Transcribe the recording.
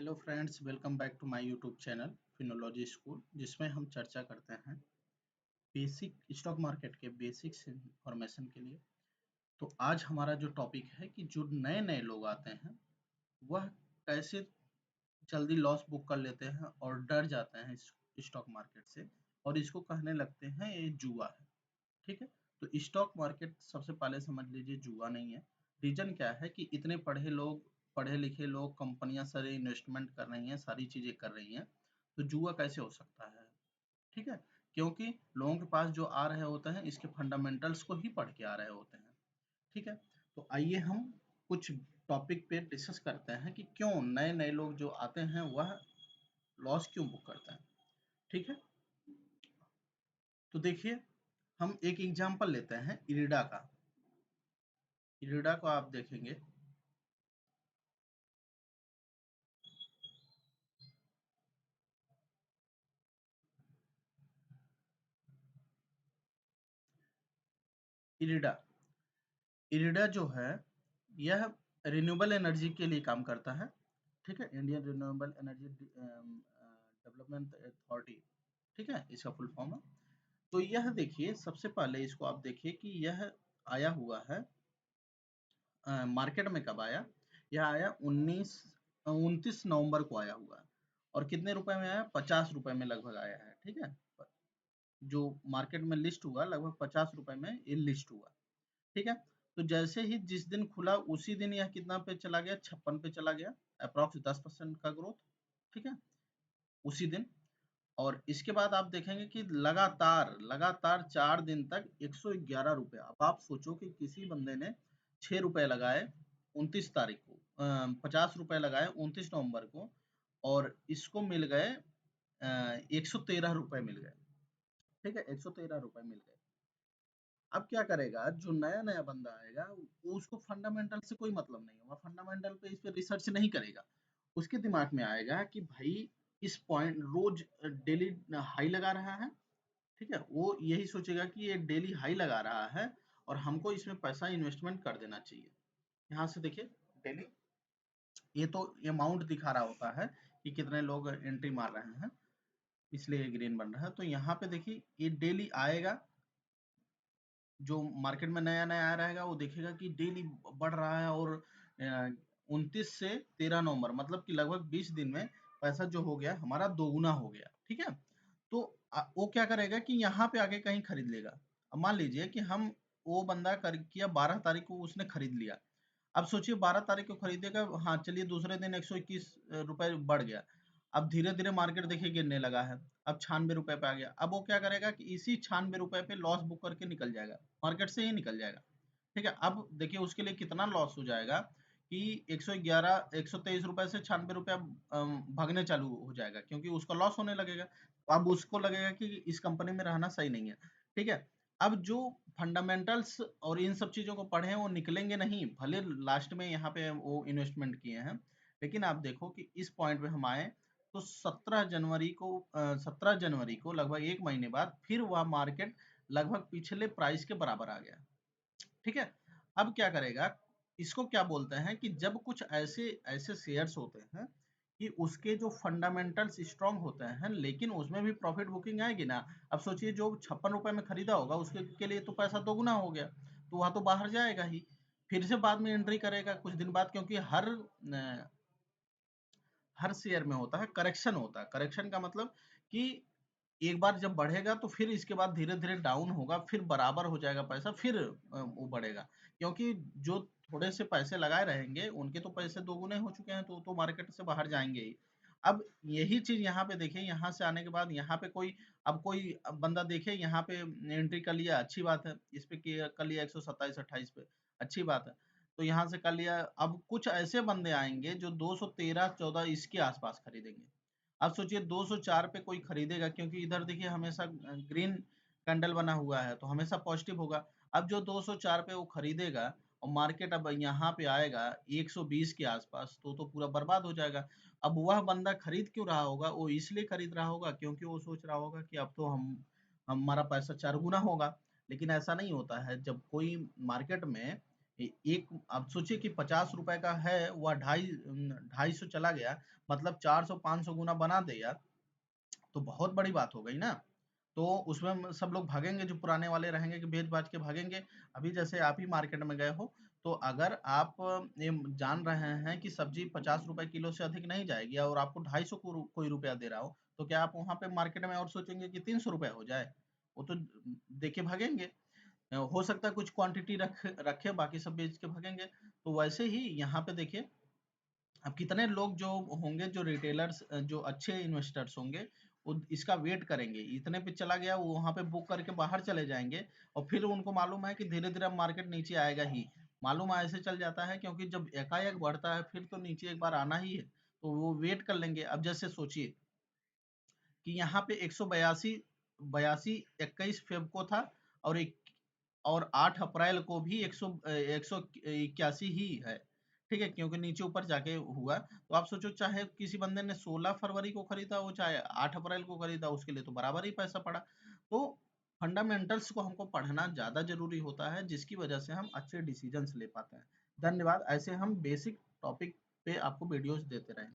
Hello friends, welcome back to my YouTube channel Finology school, जिसमें हम चर्चा करते हैं बेसिक स्टॉक मार्केट के बेसिक्स इंफॉर्मेशन के लिए। तो आज हमारा जो टॉपिक है कि जो नए नए लोग आते हैं वह कैसे जल्दी लॉस बुक कर लेते हैं और डर जाते हैं स्टॉक मार्केट से, और इसको कहने लगते हैं ये जुआ है। ठीक है। तो स्टॉक मार्केट सबसे पहले समझ लीजिए जुआ नहीं है। रीजन क्या है कि इतने पढ़े लिखे लोग, कंपनियां सारे इन्वेस्टमेंट कर रही हैं, सारी चीजें कर रही हैं, तो जुआ कैसे हो सकता है? ठीक है। क्योंकि लोगों के पास जो आ रहे होते हैं इसके फंडामेंटल्स को ही पढ़ के आ रहे होते हैं। ठीक है। तो आइए हम कुछ टॉपिक पे डिस्कस करते हैं कि क्यों नए नए लोग जो आते हैं वह लॉस क्यों बुक करते हैं। ठीक है। तो देखिए, हम एक एग्जांपल लेते हैं इरिडा का। इरिडा को आप देखेंगे, इरिडा इरिडा जो है यह रिन्यूएबल एनर्जी के लिए काम करता है। ठीक है। Indian renewable energy development authority, ठीक है, इसका फुल फॉर्म है। तो यह देखिए, सबसे पहले इसको आप देखिए कि यह आया हुआ है मार्केट में। कब आया? यह आया 29 नवंबर को आया हुआ है। और कितने रुपए में आया? 50 रुपए में लगभग आया है। ठीक है। जो मार्केट में लिस्ट हुआ लगभग 50 रुपए में ये लिस्ट हुआ। ठीक है। तो जैसे ही जिस दिन खुला उसी दिन यह कितना पे चला गया? 56 पे चला गया। अप्रॉक्स 10% का ग्रोथ। ठीक है, उसी दिन। और इसके बाद आप देखेंगे कि लगातार लगातार 4 दिन तक 111 रुपए। अब आप सोचो कि किसी बंदे ने 6 रुपए लगाए 29 तारीख को, 50 रुपए लगाए 29 नवंबर को, और इसको मिल गए 113 रुपए मिल गए। ठीक है, 113 रुपए मिल गए। अब क्या करेगा जो नया नया बंदा आएगा, वो उसको फंडामेंटल से कोई मतलब नहीं होगा, फंडामेंटल पे इस पे रिसर्च नहीं करेगा। उसके दिमाग में आएगा कि भाई इस पॉइंट रोज डेली हाई लगा रहा है। ठीक है, वो यही सोचेगा कि ये डेली हाई लगा रहा है और हमको इसमें पैसा इन्वेस्टमेंट कर देना चाहिए। यहाँ से देखिए, डेली ये तो अमाउंट दिखा रहा होता है कि कितने लोग एंट्री मार रहे हैं, इसलिए ये ग्रीन बन रहा है। तो यहाँ पे देखिए ये डेली आएगा, जो मार्केट में नया नया आया रहेगा वो देखेगा कि डेली बढ़ रहा है, और 29 से 13 नवंबर मतलब कि लगभग 20 दिन में पैसा जो हो गया हमारा दोगुना हो गया। ठीक है। तो वो क्या करेगा कि यहाँ पे आके कहीं खरीद लेगा। अब मान लीजिए कि हम वो बंदा कर किया 12 तारीख को उसने खरीद लिया। अब सोचिए 12 तारीख को खरीदेगा, हाँ चलिए दूसरे दिन 121 रुपए बढ़ गया। अब धीरे धीरे मार्केट देखिए गिरने लगा है। अब 96 रुपए पे आ गया। अब वो क्या करेगा कि इसी 96 रुपए पे लॉस बुक करके निकल जाएगा, मार्केट से ही निकल जाएगा। ठीक है। अब देखिए उसके लिए कितना लॉस हो जाएगा कि 123 रुपए से 96 रुपया भागने चालू हो जाएगा, क्योंकि उसका लॉस होने लगेगा। अब उसको लगेगा कि इस कंपनी में रहना सही नहीं है। ठीक है। अब जो फंडामेंटल्स और इन सब चीजों को पढ़े हैं वो निकलेंगे नहीं, भले लास्ट में यहाँ पे वो इन्वेस्टमेंट किए हैं। लेकिन आप देखो कि इस पॉइंट पे हम आए तो 17 जनवरी को लगभग एक महीने बाद फिर वह मार्केट लगभग पिछले प्राइस के बराबर आ गया। ठीक है। अब क्या करेगा, इसको क्या बोलते हैं कि जब कुछ ऐसे ऐसे शेयर्स होते हैं कि उसके जो फंडामेंटल्स स्ट्रांग होते हैं लेकिन उसमें भी प्रॉफिट बुकिंग आएगी ना। अब सोचिए जो 56 रुपए में खरीदा होगा उसके के लिए तो पैसा दोगुना हो गया, तो वह तो बाहर जाएगा ही। फिर से बाद में एंट्री करेगा कुछ दिन बाद, क्योंकि हर शेयर में होता है करेक्शन, होता है करेक्शन का मतलब कि एक बार जब बढ़ेगा तो फिर इसके बाद धीरे धीरे डाउन होगा, फिर बराबर हो जाएगा पैसा, फिर वो बढ़ेगा। क्योंकि जो थोड़े से पैसे लगाए रहेंगे उनके तो पैसे दोगुने हो चुके हैं, तो मार्केट से बाहर जाएंगे ही। अब यही चीज यहाँ पे देखिए, यहाँ से आने के बाद यहाँ पे कोई अब बंदा देखे यहाँ पे एंट्री कर लिया, अच्छी बात है। इस पे कर लिया 127-28 पे, अच्छी बात है। तो यहाँ से कर लिया। अब कुछ ऐसे बंदे आएंगे जो 213-14 इसके आसपास खरीदेंगे। अब सोचिए 204 पे कोई खरीदेगा, क्योंकि इधर देखिए हमेशा ग्रीन कैंडल बना हुआ है तो हमेशा पॉजिटिव होगा। अब जो 204 पे वो खरीदेगा और मार्केट अब यहाँ पे आएगा 120 के आसपास, तो पूरा बर्बाद हो जाएगा। अब वह बंदा खरीद क्यों रहा होगा? वो इसलिए खरीद रहा होगा क्योंकि वो सोच रहा होगा कि अब तो हमारा पैसा 4 गुना होगा। लेकिन ऐसा नहीं होता है। जब कोई मार्केट में एक आप सोचिए कि 50 रुपए का है, वह 250 चला गया, मतलब 400-500 गुना बना देगा, तो बहुत बड़ी बात हो गई ना। तो उसमें सब लोग भागेंगे, जो पुराने वाले रहेंगे कि बेच-बाच के भागेंगे। अभी जैसे आप ही मार्केट में गए हो, तो अगर आप ये जान रहे हैं कि सब्जी 50 रुपए किलो से अधिक नहीं जाएगी और आपको 250 कोई रुपया दे रहा हो, तो क्या आप वहाँ पे मार्केट में और सोचेंगे कि 300 रुपए हो जाए? वो तो दे के भागेंगे। हो सकता है कुछ क्वांटिटी रखे, बाकी सब बेच के भागेंगे। तो वैसे ही यहाँ पे देखिए, अब कितने लोग जो होंगे, जो रिटेलर्स, जो अच्छे इन्वेस्टर्स होंगे, वो इसका वेट करेंगे, इतने पे चला गया, वो वहाँ पे बुक करके बाहर चले जाएंगे, और फिर उनको मालूम है कि धीरे धीरे मार्केट नीचे आएगा ही। मालूम है ऐसे चल जाता है, क्योंकि जब एकाएक बढ़ता है फिर तो नीचे एक बार आना ही है, तो वो वेट कर लेंगे। अब जैसे सोचिए कि यहाँ पे 182 बयासी 21 फेब को था, और एक और 8 अप्रैल को भी 181 ही है। ठीक है, क्योंकि नीचे ऊपर जाके हुआ। तो आप सोचो, चाहे किसी बंदे ने 16 फरवरी को खरीदा हो, चाहे 8 अप्रैल को खरीदा, उसके लिए तो बराबर ही पैसा पड़ा। तो फंडामेंटल्स को हमको पढ़ना ज़्यादा ज़रूरी होता है, जिसकी वजह से हम अच्छे डिसीजंस ले पाते हैं। धन्यवाद। ऐसे हम बेसिक टॉपिक पे आपको वीडियोज़ देते रहेंगे।